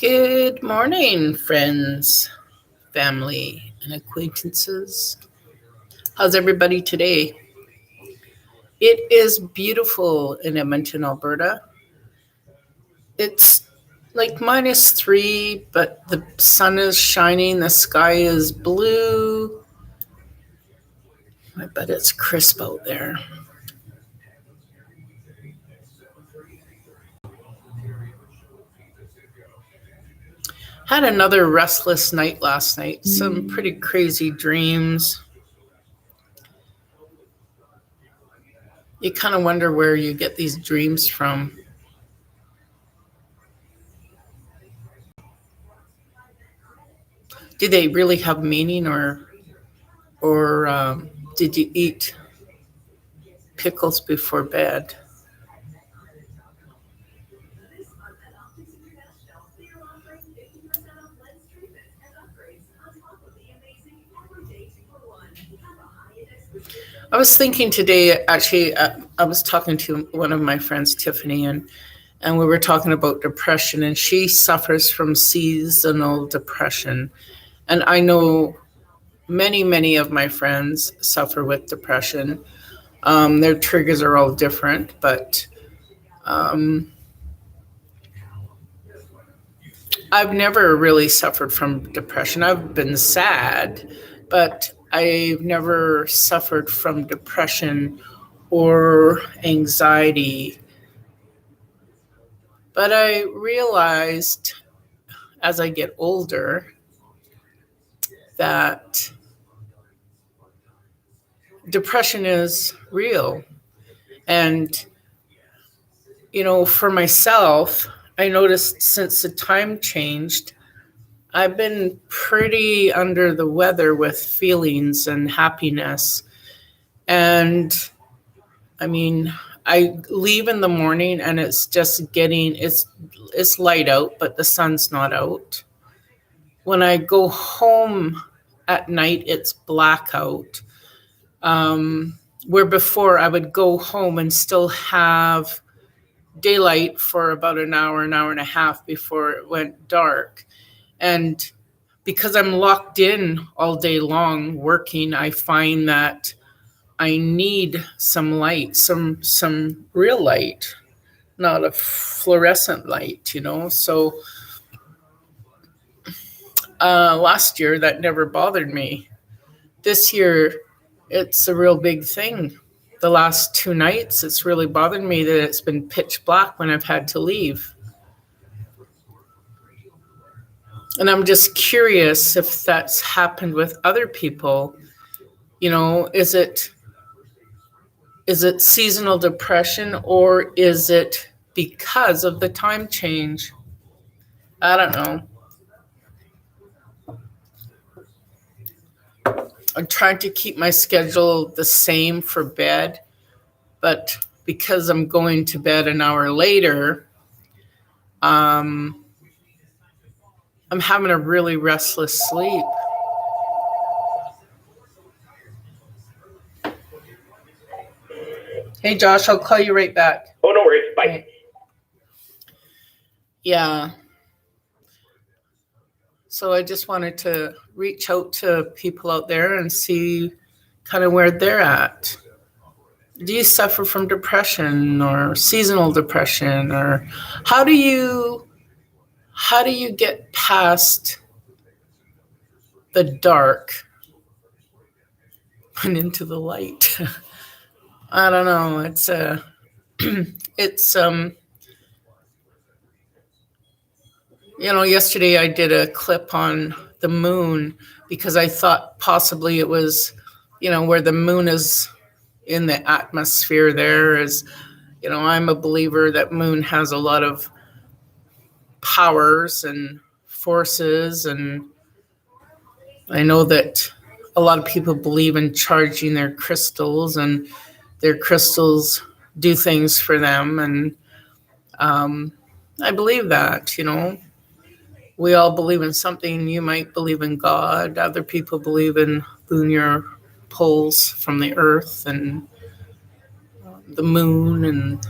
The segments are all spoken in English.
Good morning, friends, family, and acquaintances. How's everybody today? It is beautiful in Edmonton, Alberta. It's like -3, but the sun is shining, the sky is blue. I bet it's crisp out there. Had another restless night last night, some pretty crazy dreams. You kind of wonder where you get these dreams from. Do they really have meaning, or did you eat pickles before bed? I was thinking today, actually, I was talking to one of my friends, Tiffany, and we were talking about depression, and she suffers from seasonal depression. And I know many of my friends suffer with depression. Their triggers are all different, but I've never really suffered from depression. I've been sad, but I've never suffered from depression or anxiety. But I realized as I get older that depression is real. And, for myself, I noticed since the time changed, I've been pretty under the weather with feelings and happiness. And I mean, I leave in the morning and it's just it's light out, but the sun's not out. When I go home at night, it's blackout. Where before I would go home and still have daylight for about an hour and a half before it went dark. And because I'm locked in all day long working, I find that I need some light, some real light, not a fluorescent light, So last year that never bothered me. This year it's a real big thing. The last 2 nights it's really bothered me that it's been pitch black when I've had to leave. And I'm just curious if that's happened with other people. Is it seasonal depression, or is it because of the time change? I don't know. I'm trying to keep my schedule the same for bed, but because I'm going to bed an hour later, I'm having a really restless sleep. Hey, Josh, I'll call you right back. Oh, no worries. Bye. Okay. Yeah. So I just wanted to reach out to people out there and see kind of where they're at. Do you suffer from depression or seasonal depression, or how do you get past the dark and into the light? I don't know. Yesterday I did a clip on the moon because I thought possibly it was, where the moon is in the atmosphere there is, I'm a believer that moon has a lot of powers and forces, and I know that a lot of people believe in charging their crystals, and their crystals do things for them, and I believe that, we all believe in something. You might believe in God, other people believe in lunar poles from the earth and the moon, and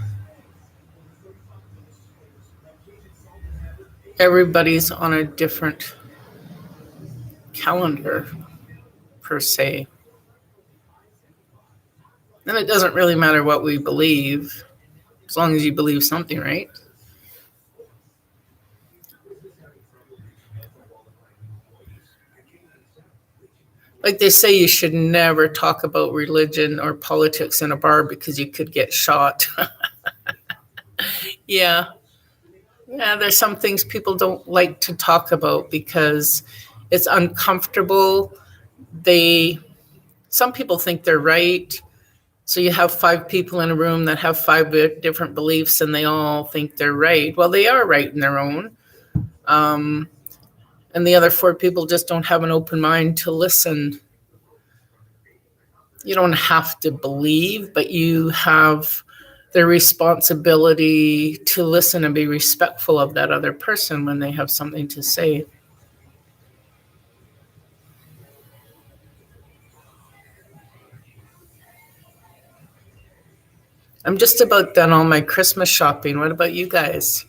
everybody's on a different calendar, per se. And it doesn't really matter what we believe, as long as you believe something, right? Like they say, you should never talk about religion or politics in a bar because you could get shot. Yeah. Yeah, there's some things people don't like to talk about because it's uncomfortable. Some people think they're right. So you have 5 people in a room that have 5 different beliefs and they all think they're right. Well, they are right in their own. And the other 4 people just don't have an open mind to listen. You don't have to believe, but you have the responsibility to listen and be respectful of that other person when they have something to say. I'm just about done all my Christmas shopping. What about you guys?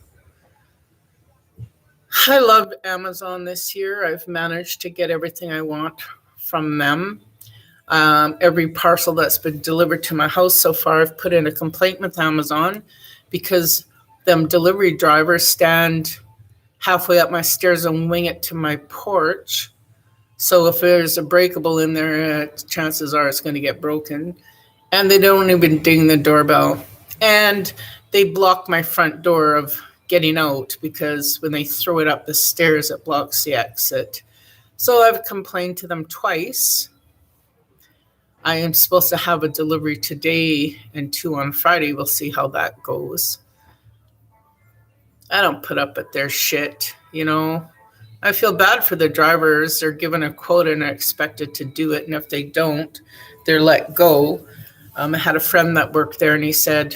I love Amazon this year. I've managed to get everything I want from them. Every parcel that's been delivered to my house so far, I've put in a complaint with Amazon because them delivery drivers stand halfway up my stairs and wing it to my porch. So if there's a breakable in there, chances are it's going to get broken. And they don't even ding the doorbell. And they block my front door of getting out because when they throw it up the stairs, it blocks the exit. So I've complained to them twice. I am supposed to have a delivery today and 2 on Friday. We'll see how that goes. I don't put up with their shit, you know. I feel bad for the drivers. They're given a quota and are expected to do it. And if they don't, they're let go. I had a friend that worked there and he said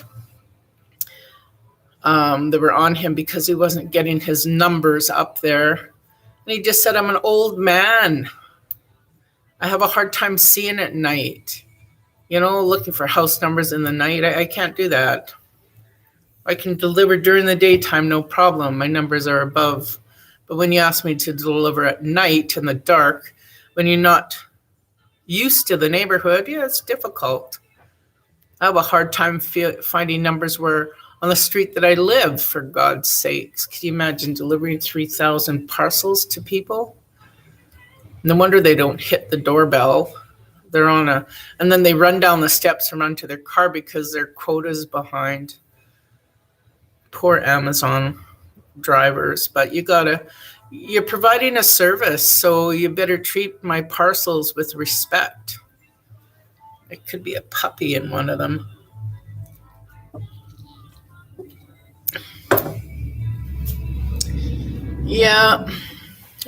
they were on him because he wasn't getting his numbers up there. And he just said, I'm an old man. I have a hard time seeing at night. You know, looking for house numbers in the night. I can't do that. I can deliver during the daytime, no problem. My numbers are above. But when you ask me to deliver at night in the dark, when you're not used to the neighborhood, yeah, it's difficult. I have a hard time finding numbers where on the street that I live, for God's sakes. Can you imagine delivering 3,000 parcels to people? No wonder they don't hit the doorbell. They're and then they run down the steps and run to their car because their quota's behind. Poor Amazon drivers, but you're providing a service, so you better treat my parcels with respect. It could be a puppy in one of them. Yeah,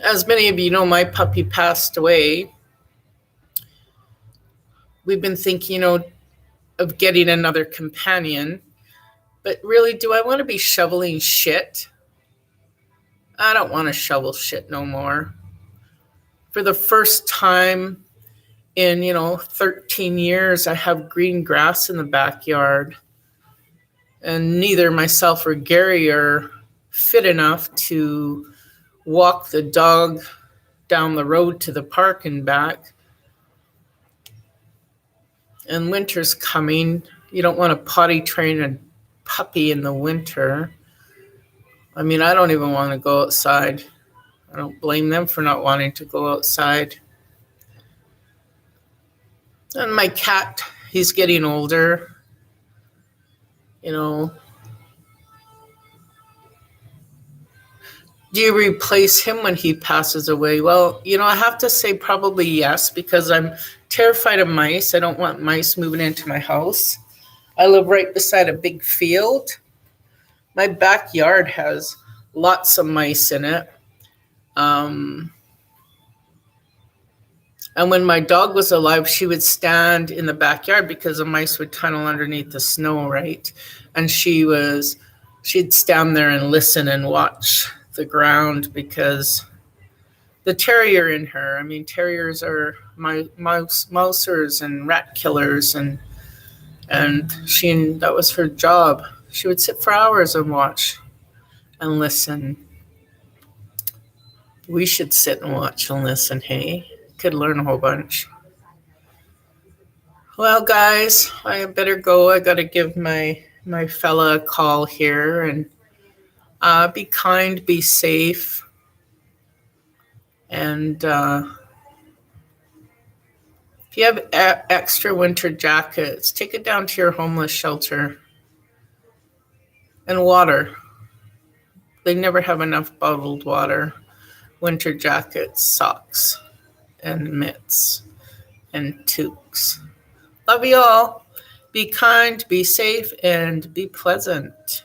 as many of you know, my puppy passed away. We've been thinking, of getting another companion, but really, do I want to be shoveling shit? I don't want to shovel shit no more. For the first time in, 13 years, I have green grass in the backyard. And neither myself or Gary are fit enough to walk the dog down the road to the park and back. And winter's coming. You don't want to potty train a puppy in the winter. I mean, I don't even want to go outside. I don't blame them for not wanting to go outside. And my cat, he's getting older. Do you replace him when he passes away? Well, I have to say probably yes, because I'm terrified of mice. I don't want mice moving into my house. I live right beside a big field. My backyard has lots of mice in it. And when my dog was alive, she would stand in the backyard because the mice would tunnel underneath the snow, right? And she'd stand there and listen and watch the ground because the terrier in her, terriers are mousers and rat killers, and that was her job. She would sit for hours and watch and listen. We should sit and watch and listen, hey? Could learn a whole bunch. Well, guys, I better go. I got to give my fella a call here, and be kind, be safe, and if you have extra winter jackets, take it down to your homeless shelter. And water. They never have enough bottled water. Winter jackets, socks, and mitts, and toques. Love you all. Be kind, be safe, and be pleasant.